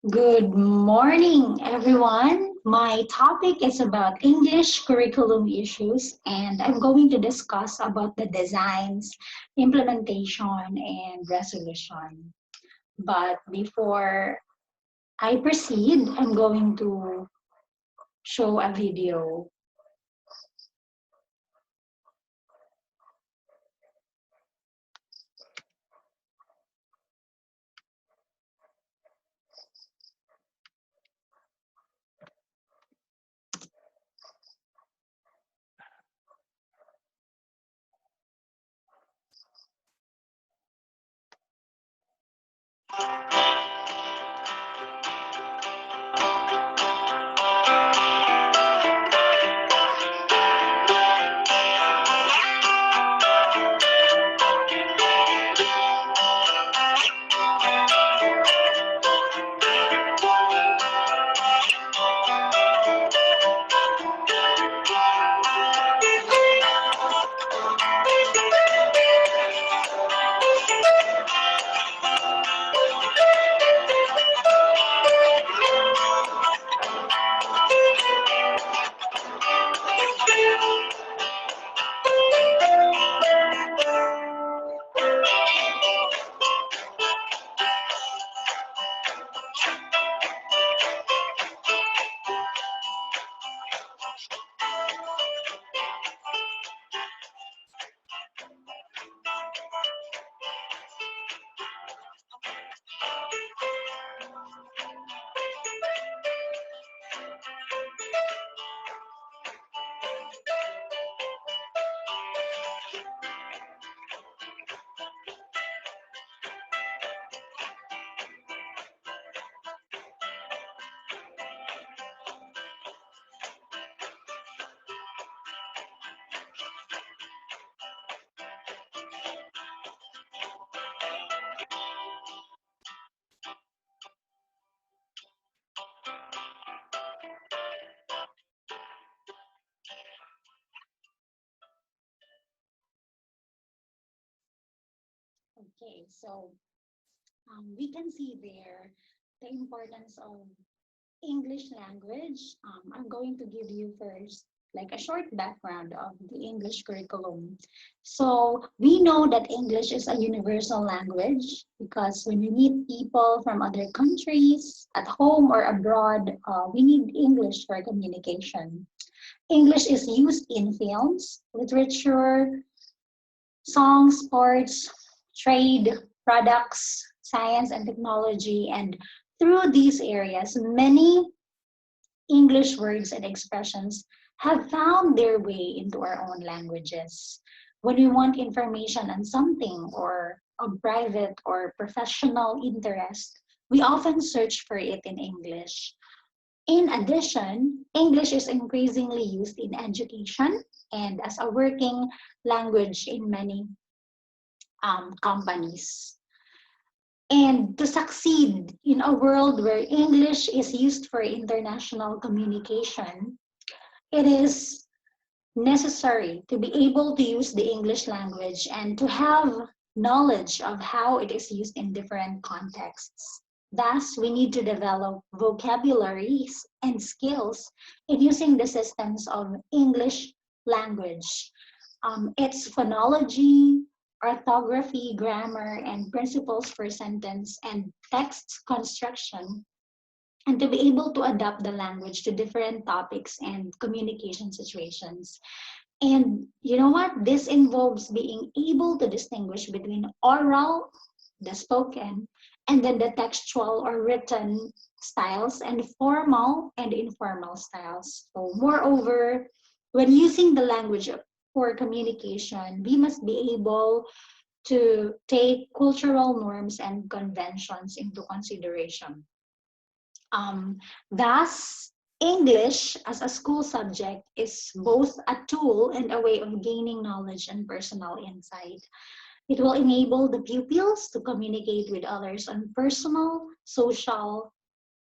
Good morning, everyone. My topic is about English curriculum issues, and I'm going to discuss about the designs, implementation, and resolution. But before I proceed, I'm going to show a video. Okay, so we can see there the importance of English language. I'm going to give you first like a short background of the English curriculum. So we know that English is a universal language because when we meet people from other countries at home or abroad, we need English for communication. English is used in films, literature, songs, sports, trade, products, science and technology, and through these areas, many English words and expressions have found their way into our own languages. When we want information on something or a private or professional interest, we often search for it in English. In addition, English is increasingly used in education and as a working language in many companies. And to succeed in a world where English is used for international communication, it is necessary to be able to use the English language and to have knowledge of how it is used in different contexts. Thus, we need to develop vocabularies and skills in using the systems of English language. Its phonology, orthography, grammar, and principles for sentence and text construction, and to be able to adapt the language to different topics and communication situations. And you know what? This involves being able to distinguish between oral, the spoken, and then the textual or written styles, and formal and informal styles. So, moreover, when using the language for communication, we must be able to take cultural norms and conventions into consideration. Thus, English as a school subject is both a tool and a way of gaining knowledge and personal insight. It will enable the pupils to communicate with others on personal, social,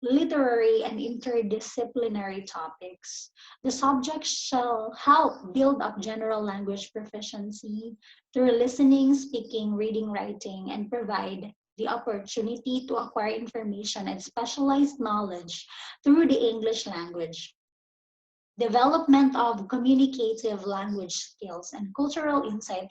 literary, and interdisciplinary topics. The subject shall help build up general language proficiency through listening, speaking, reading, writing, and provide the opportunity to acquire information and specialized knowledge through the English language. Development of communicative language skills and cultural insight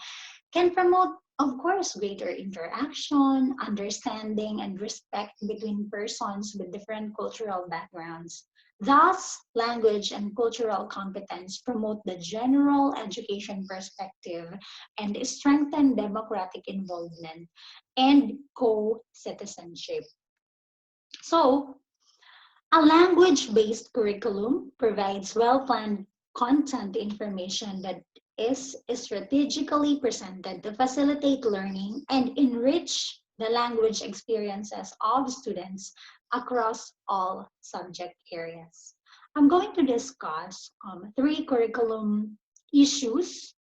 can promote, of course, greater interaction, understanding, and respect between persons with different cultural backgrounds. Thus, language and cultural competence promote the general education perspective and strengthen democratic involvement and co-citizenship. So, a language-based curriculum provides well-planned content information that is strategically presented to facilitate learning and enrich the language experiences of students across all subject areas. I'm going to discuss three curriculum issues,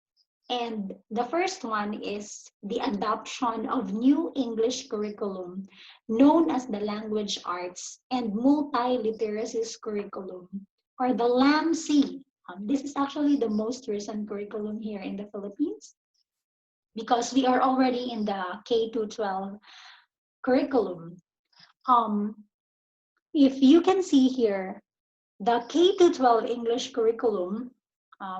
and the first one is the adoption of new English curriculum known as the Language Arts and Multiliteracies Curriculum, or the LAMC. This is actually the most recent curriculum here in the Philippines because we are already in the K to 12 curriculum. If you can see here, the K to 12 English curriculum,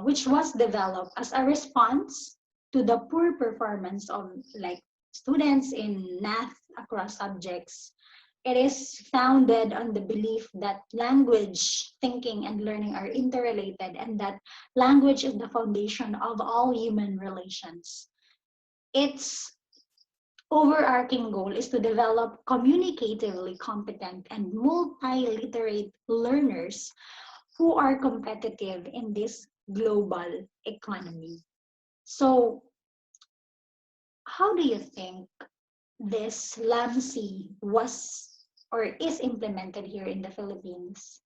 which was developed as a response to the poor performance of like students in math across subjects. It is founded on the belief that language, thinking, and learning are interrelated and that language is the foundation of all human relations. Its overarching goal is to develop communicatively competent and multiliterate learners who are competitive in this global economy. So, how do you think this LAMC was or is implemented here in the Philippines?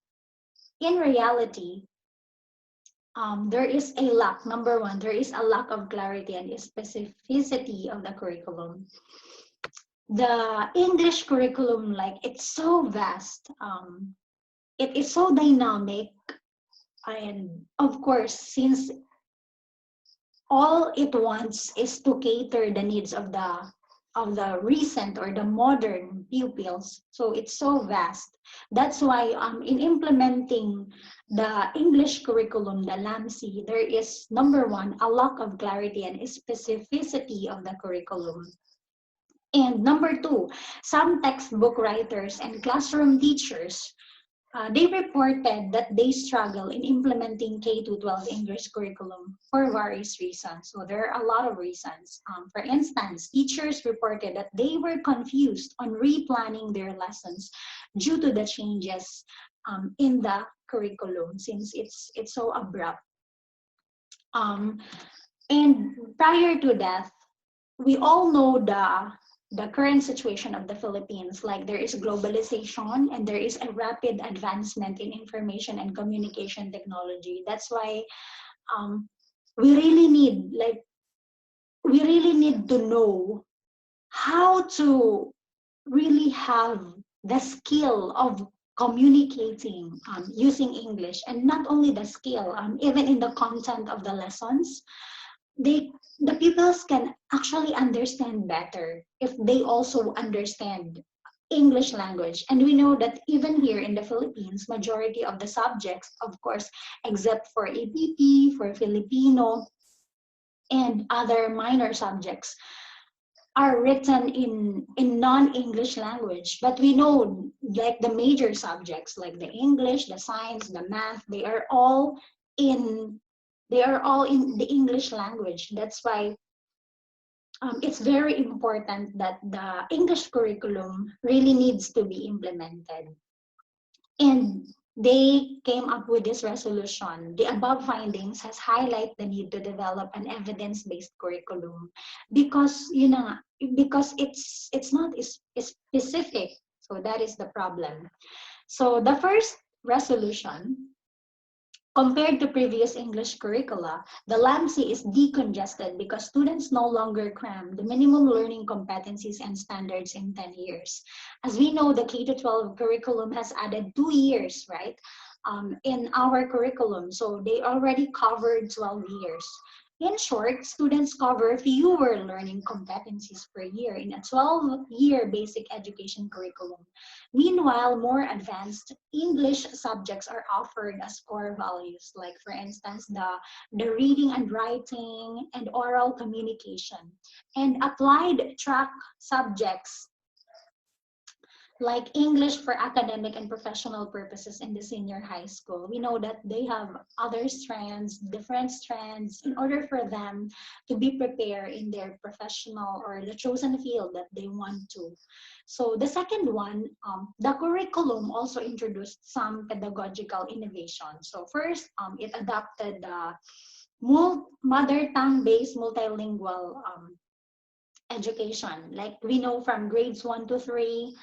In reality, there is a lack. Number one, there is a lack of clarity and specificity of the curriculum. The English curriculum, like it's so vast. It is so dynamic, and of course, since all it wants is to cater the needs of the recent or the modern pupils, so it's so vast. That's why in implementing the English curriculum, the LAMC, there is number one, a lack of clarity and specificity of the curriculum. And number two, some textbook writers and classroom teachers, they reported that they struggle in implementing K to 12 English curriculum for various reasons. So there are a lot of reasons. For instance, teachers reported that they were confused on replanning their lessons due to the changes in the curriculum since it's so abrupt. And prior to that, we all know the current situation of the Philippines, like there is globalization and there is a rapid advancement in information and communication technology. That's why we really need to know how to really have the skill of communicating using English, and not only the skill, even in the content of the lessons, the pupils can actually understand better if they also understand English language. And we know that even here in the Philippines, majority of the subjects, of course, except for APP, for Filipino, and other minor subjects, are written in non-English language. But we know like the major subjects like the English, the science, the math, they are all in the English language. That's why it's very important that the English curriculum really needs to be implemented. And they came up with this resolution. The above findings has highlighted the need to develop an evidence-based curriculum because because it's not specific. So that is the problem. So the first resolution, compared to previous English curricula, the LAMC is decongested because students no longer cram the minimum learning competencies and standards in 10 years. As we know, the K-12 curriculum has added 2 years, right, in our curriculum. So they already covered 12 years. In short, students cover fewer learning competencies per year in a 12-year basic education curriculum. Meanwhile, more advanced English subjects are offered as core values, like for instance, the reading and writing and oral communication. And applied track subjects like English for academic and professional purposes in the senior high school. We know that they have other strands, different strands, in order for them to be prepared in their professional or the chosen field that they want to. So the second one, the curriculum also introduced some pedagogical innovation. So first, it adopted the mother tongue-based multilingual education. Like we know from grades 1 to 3,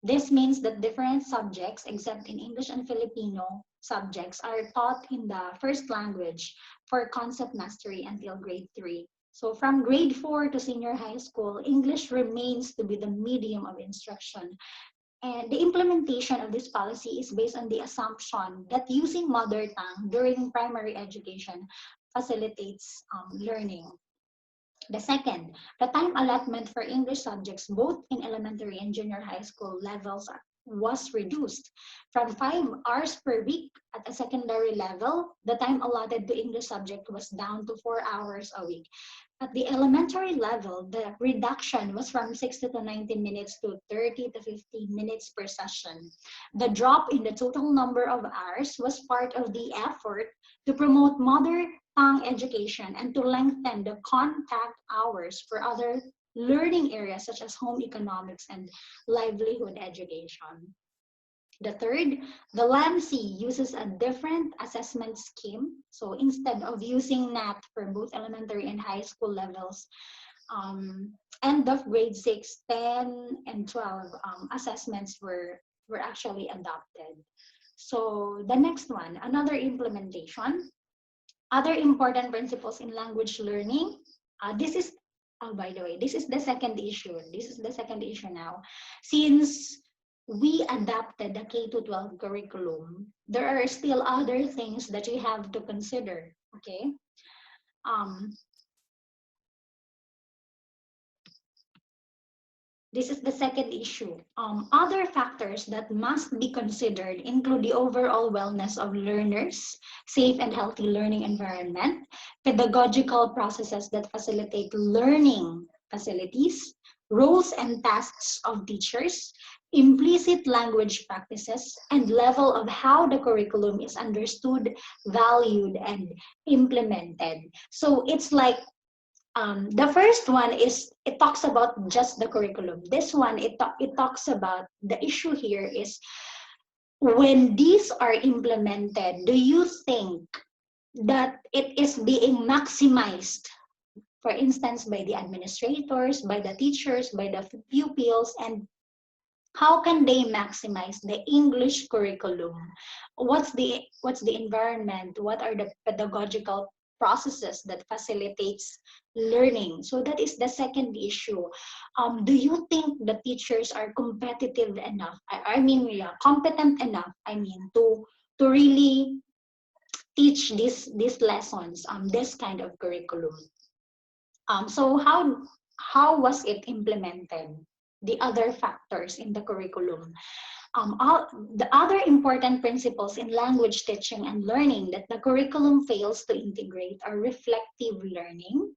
this means that different subjects, except in English and Filipino subjects, are taught in the first language for concept mastery until grade 3. So from grade 4 to senior high school, English remains to be the medium of instruction. And the implementation of this policy is based on the assumption that using mother tongue during primary education facilitates learning. The second, the time allotment for English subjects both in elementary and junior high school levels was reduced from 5 hours per week at a secondary level. The time allotted to English subject was down to 4 hours a week. At the elementary level, the reduction was from 60 to 90 minutes to 30 to 50 minutes per session. The drop in the total number of hours was part of the effort to promote mother tongue education and to lengthen the contact hours for other learning areas such as home economics and livelihood education. The third, the LAMC uses a different assessment scheme. So instead of using NAT for both elementary and high school levels, end of grade 6, 10, and 12 assessments were actually adopted. So the next one, another implementation. Other important principles in language learning. This is, oh, by the way, this is the second issue. This is the second issue now. Since we adapted the K-12 curriculum, there are still other things that you have to consider, okay? This is the second issue. Other factors that must be considered include the overall wellness of learners, safe and healthy learning environment, pedagogical processes that facilitate learning facilities, roles and tasks of teachers, implicit language practices, and level of how the curriculum is understood, valued, and implemented. So it's like the first one is, it talks about just the curriculum. This one, it talks about, the issue here is, when these are implemented, do you think that it is being maximized, for instance, by the administrators, by the teachers, by the pupils, and how can they maximize the English curriculum? What's the environment? What are the pedagogical processes that facilitates learning? So that is the second issue. Do you think the teachers are competitive enough? I mean, yeah, competent enough, I mean, to really teach these lessons, this kind of curriculum? So how was it implemented? The other factors in the curriculum. The other important principles in language teaching and learning that the curriculum fails to integrate are reflective learning,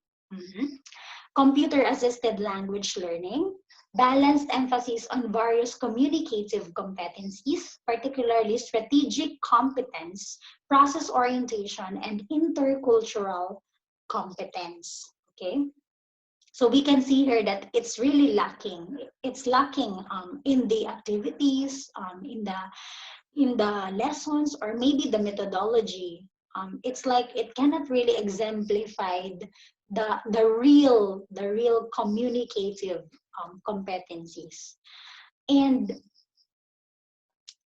computer-assisted language learning, balanced emphasis on various communicative competencies, particularly strategic competence, process orientation, and intercultural competence. Okay? So we can see here that it's really lacking. It's lacking in the activities, in the lessons, or maybe the methodology. It's like it cannot really exemplify the real communicative competencies. And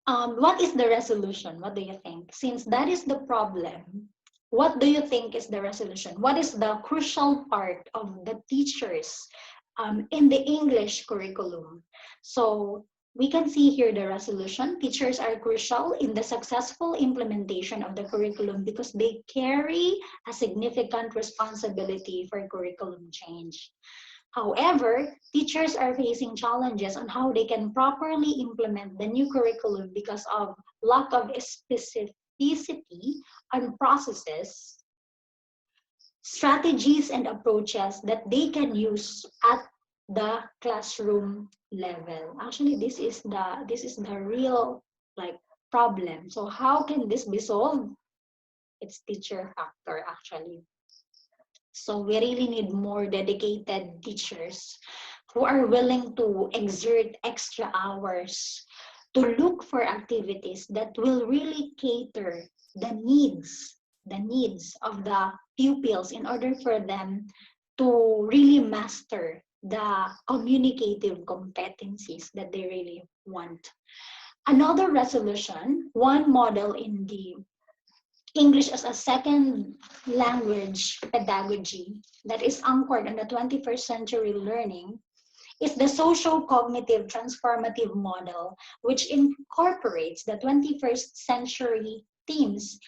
what is the resolution? What do you think? Since that is the problem, what do you think is the resolution? What is the crucial part of the teachers in the English curriculum? So We can see here the resolution. Teachers are crucial in the successful implementation of the curriculum because they carry a significant responsibility for curriculum change. However, teachers are facing challenges on how they can properly implement the new curriculum because of lack of specificity on processes, strategies, and approaches that they can use at the classroom level. Actually, this is the real like problem. So how can this be solved? It's teacher factor actually. So we really need more dedicated teachers who are willing to exert extra hours to look for activities that will really cater the needs of the pupils in order for them to really master the communicative competencies that they really want. Another resolution, one model in the English as a second language pedagogy that is anchored in the 21st century learning is the social cognitive transformative model, which incorporates the 21st century themes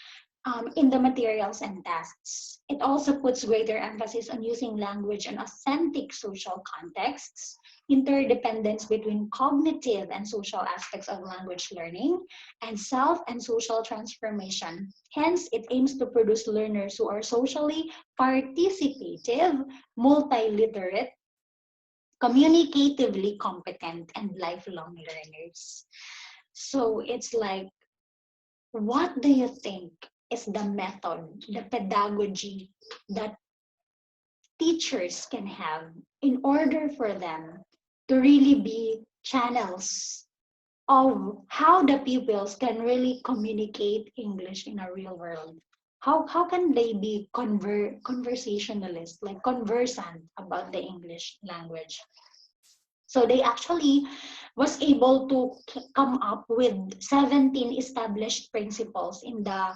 in the materials and tasks. It also puts greater emphasis on using language in authentic social contexts, interdependence between cognitive and social aspects of language learning, and self and social transformation. Hence, it aims to produce learners who are socially participative, multiliterate, communicatively competent, and lifelong learners. So it's like, what do you think is the method, the pedagogy that teachers can have in order for them to really be channels of how the pupils can really communicate English in a real world? How can they be conversationalist, like conversant about the English language? So they actually was able to come up with 17 established principles in the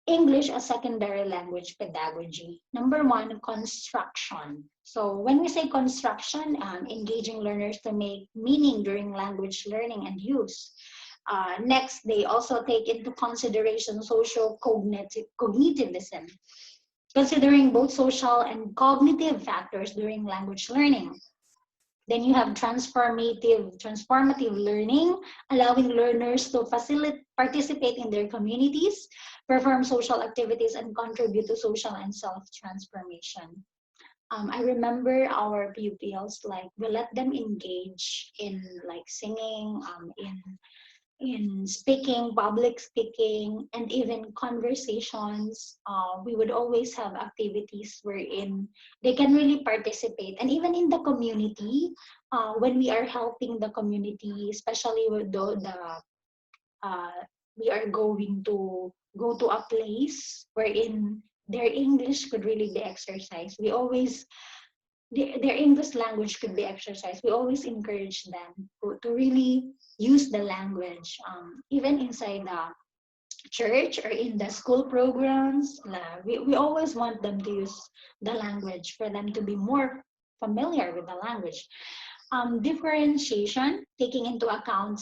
English as secondary language pedagogy. Number one, construction. So when we say construction, engaging learners to make meaning during language learning and use. Next, they also take into consideration social cognitivism, considering both social and cognitive factors during language learning. Then you have transformative learning, allowing learners to participate in their communities, perform social activities, and contribute to social and self-transformation. I remember our pupils, like we let them engage in like singing, in speaking, public speaking, and even conversations. We would always have activities wherein they can really participate. And even in the community, when we are helping the community, especially with uh, we are going to go to a place wherein their English could really be exercised. We always their English language could be exercised. We always encourage them to really use the language, even inside the church or in the school programs. We always want them to use the language for them to be more familiar with the language. Differentiation, taking into account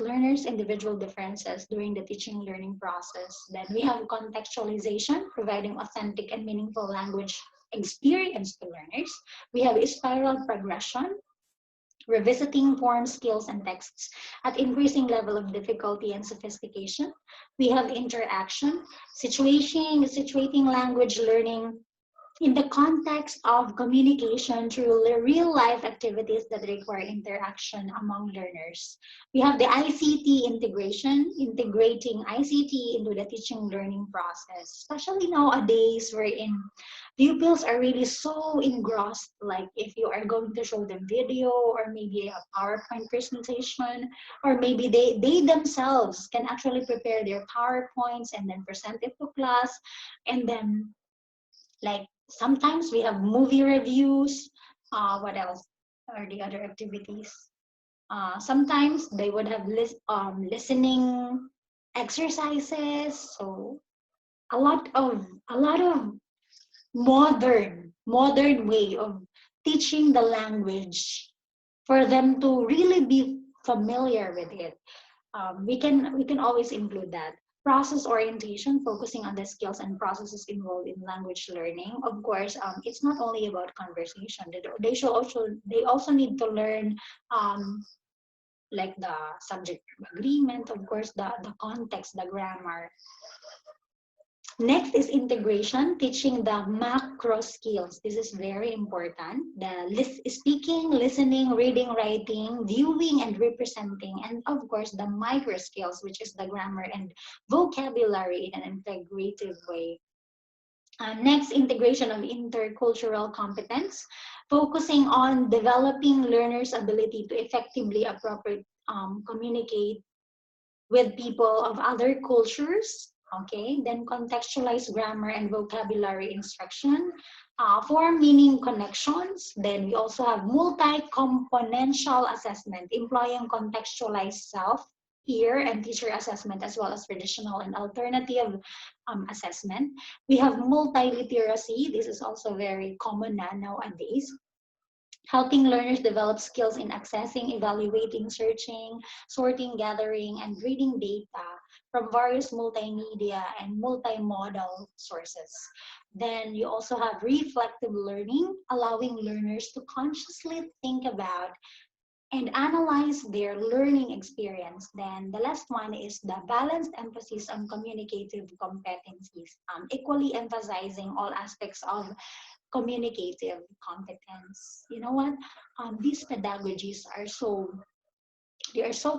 learners' individual differences during the teaching learning process. Then we have contextualization, providing authentic and meaningful language experience to learners. We have a spiral progression, revisiting forms, skills, and texts at increasing level of difficulty and sophistication. We have interaction, situating language learning in the context of communication through real life activities that require interaction among learners. We have the ICT integration, integrating ICT into the teaching learning process, especially nowadays wherein pupils are really so engrossed, like if you are going to show them video or maybe a PowerPoint presentation, or maybe they themselves can actually prepare their PowerPoints and then present it to class, and then like sometimes we have movie reviews. What else are the other activities? Sometimes they would have listening exercises. So a lot of modern way of teaching the language for them to really be familiar with it, we can always include that. Process orientation, focusing on the skills and processes involved in language learning. Of course, it's not only about conversation. They also need to learn, um, like the subject agreement, of course, the context, the grammar. Next is integration, teaching the macro skills. This is very important. The speaking, listening, reading, writing, viewing, and representing. And of course, the micro skills, which is the grammar and vocabulary in an integrative way. Next, integration of intercultural competence, focusing on developing learners' ability to effectively communicate with people of other cultures. Okay, then contextualize grammar and vocabulary instruction, form meaning connections. Then we also have multi-componential assessment, employing contextualized self, peer, and teacher assessment, as well as traditional and alternative assessment. We have multi-literacy. This is also very common nowadays, helping learners develop skills in accessing, evaluating, searching, sorting, gathering, and reading data from various multimedia and multimodal sources. Then you also have reflective learning, allowing learners to consciously think about and analyze their learning experience. Then the last one is the balanced emphasis on communicative competencies, equally emphasizing all aspects of communicative competence. You know what? These pedagogies are so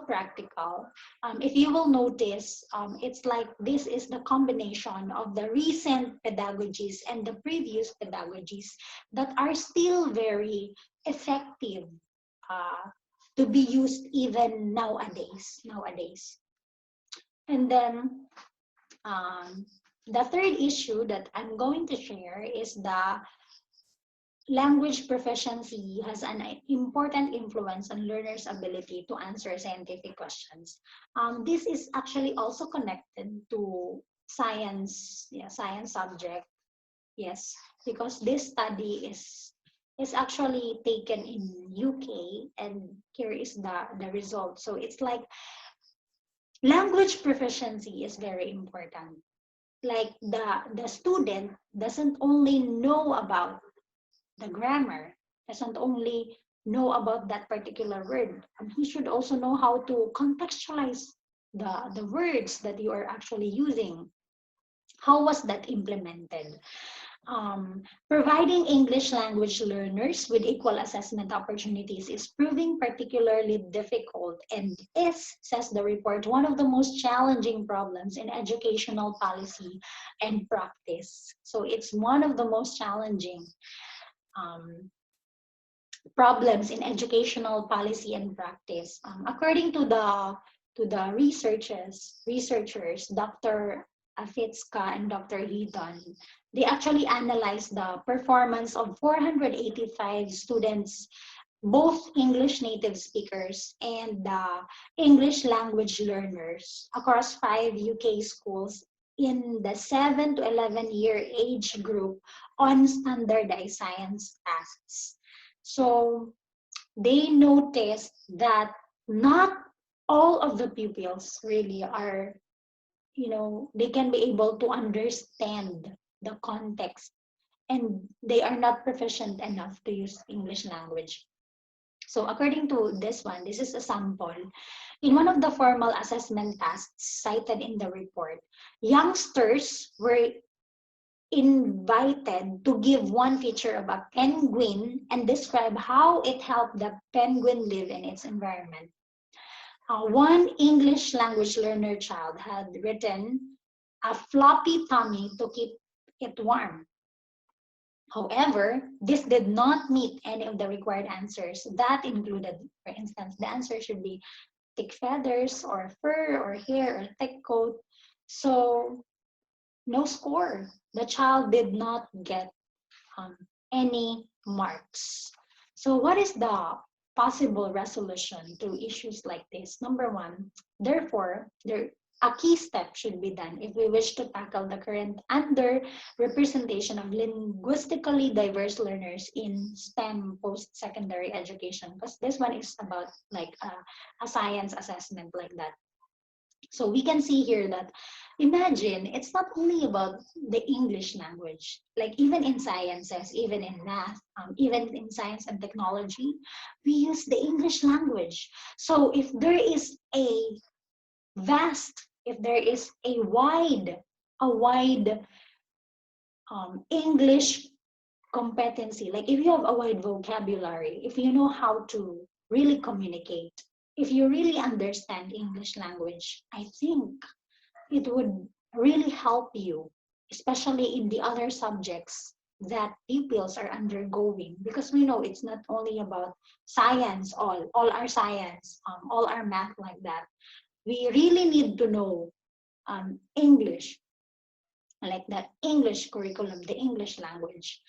practical. If you will notice, it's like this is the combination of the recent pedagogies and the previous pedagogies that are still very effective, to be used even nowadays. And then, the third issue that I'm going to share is the language proficiency has an important influence on learners' ability to answer scientific questions. This is actually also connected to science, science subject. Yes, because this study is actually taken in UK, and here is the result. So it's like language proficiency is very important. Like the student doesn't only know about the grammar, doesn't only know about that particular word. He should also know how to contextualize the words that you are actually using. How was that implemented? Providing English language learners with equal assessment opportunities is proving particularly difficult and is, says the report, one of the most challenging problems in educational policy and practice. So it's one of the most challenging problems in educational policy and practice. According to the researchers, Dr. Afitska and Dr. Heaton, they actually analyzed the performance of 485 students, both English native speakers and English language learners across 5 UK schools in the 7 to 11-year age group on standardized science tasks. So they noticed that not all of the pupils really are, they can be able to understand the context, and they are not proficient enough to use English language. So according to this one, this is a sample. In one of the formal assessment tasks cited in the report, youngsters were invited to give one feature of a penguin and describe how it helped the penguin live in its environment. One English language learner child had written a floppy tummy to keep it warm. However, this did not meet any of the required answers. That included, for instance, the answer should be thick feathers or fur or hair or thick coat. So no score. The child did not get any marks. So what is the possible resolution to issues like this? Number one, therefore, a key step should be done if we wish to tackle the current underrepresentation of linguistically diverse learners in STEM post-secondary education. Because this one is about like a science assessment like that. So we can see here that imagine it's not only about the English language, like even in sciences, even in math, even in science and technology, we use the English language. So if there is a if there is a wide English competency, like if you have a wide vocabulary, if you know how to really communicate, if you really understand English language, I think it would really help you, especially in the other subjects that pupils are undergoing, because we know it's not only about science, all our science, all our math like that. We really need to know English, like that English curriculum, the English language.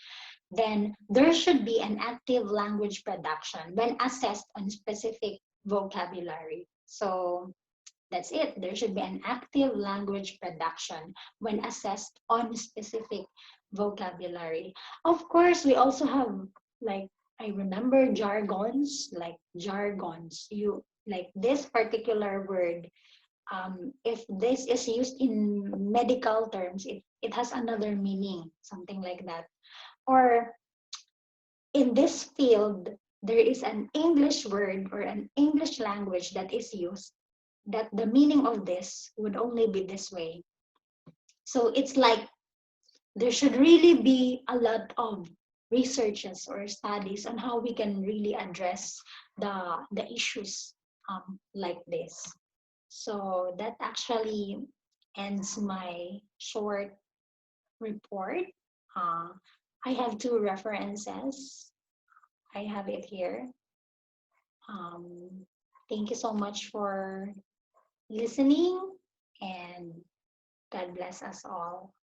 Then there should be an active language production when assessed on specific vocabulary. So that's it. There should be an active language production when assessed on specific vocabulary. Of course, we also have like I remember jargons, like jargons. You like this particular word. If this is used in medical terms, it has another meaning, something like that. Or in this field, there is an English word or an English language that is used that the meaning of this would only be this way. So it's like there should really be a lot of researches or studies on how we can really address the issues like this. So that actually ends my short report. Uh, I have two references. I have it here. Thank you so much for listening, and God bless us all.